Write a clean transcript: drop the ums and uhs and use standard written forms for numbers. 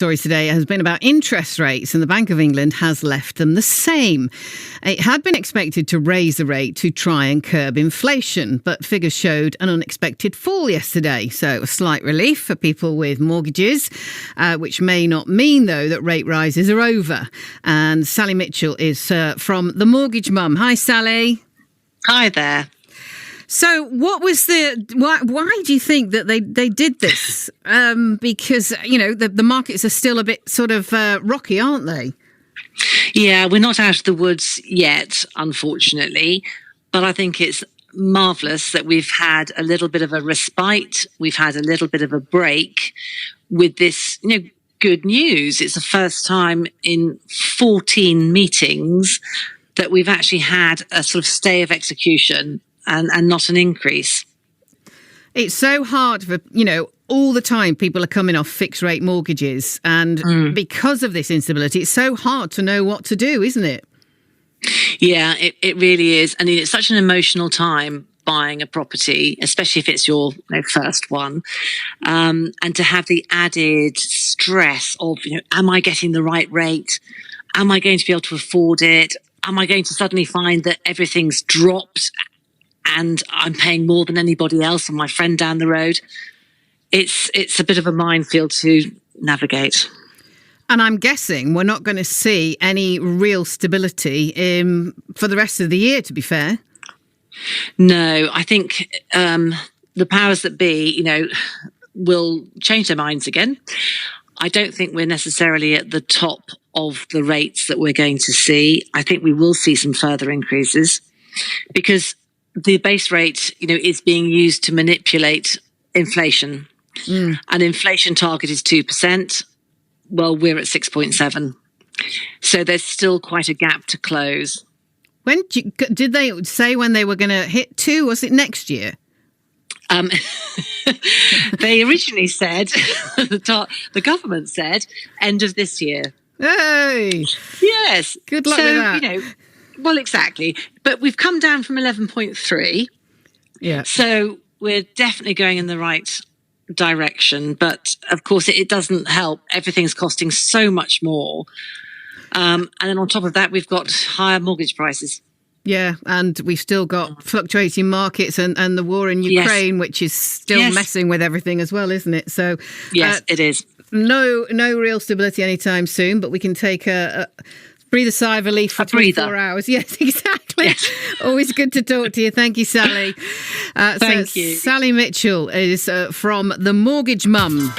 Story today has been about interest rates, and the Bank of England has left them the same. It had been expected to raise the rate to try and curb inflation, but figures showed an unexpected fall yesterday. So a slight relief for people with mortgages, which may not mean, though, that rate rises are over. And Sally Mitchell is from The Mortgage Mum. Hi, Sally. Hi there. So what was why do you think that they did this? Because, you know, the markets are still a bit sort of rocky, aren't they? Yeah, we're not out of the woods yet, unfortunately. But I think it's marvellous that we've had a little bit of a respite. We've had a little bit of a break with this, good news. It's the first time in 14 meetings that we've actually had a sort of stay of execution and not an increase. It's so hard for, all the time people are coming off fixed rate mortgages. And because of this instability, it's so hard to know what to do, isn't it? Yeah, it really is. And it's such an emotional time buying a property, especially if it's your first one. And to have the added stress of, am I getting the right rate? Am I going to be able to afford it? Am I going to suddenly find that everything's dropped and I'm paying more than anybody else and my friend down the road? It's a bit of a minefield to navigate. And I'm guessing we're not going to see any real stability for the rest of the year, to be fair. No, I think the powers that be, will change their minds again. I don't think we're necessarily at the top of the rates that we're going to see. I think we will see some further increases because the base rate, is being used to manipulate inflation. An inflation target is 2%. Well, we're at 6.7. So there's still quite a gap to close. When did they say when they were going to hit 2? Was it next year? They originally said, the government said, end of this year. Hey! Yes. Good luck with that. Well, exactly. But we've come down from 11.3. Yeah. So we're definitely going in the right direction. But of course, it doesn't help. Everything's costing so much more. And then on top of that, we've got higher mortgage prices. Yeah, and we've still got fluctuating markets and the war in Ukraine, which is still messing with everything as well, isn't it? So yes, it is. No real stability anytime soon, but we can take a breathe a sigh of relief for 24 hours. Yes, exactly. Yes. Always good to talk to you. Thank you, Sally. Thank you. Sally Mitchell is from The Mortgage Mum.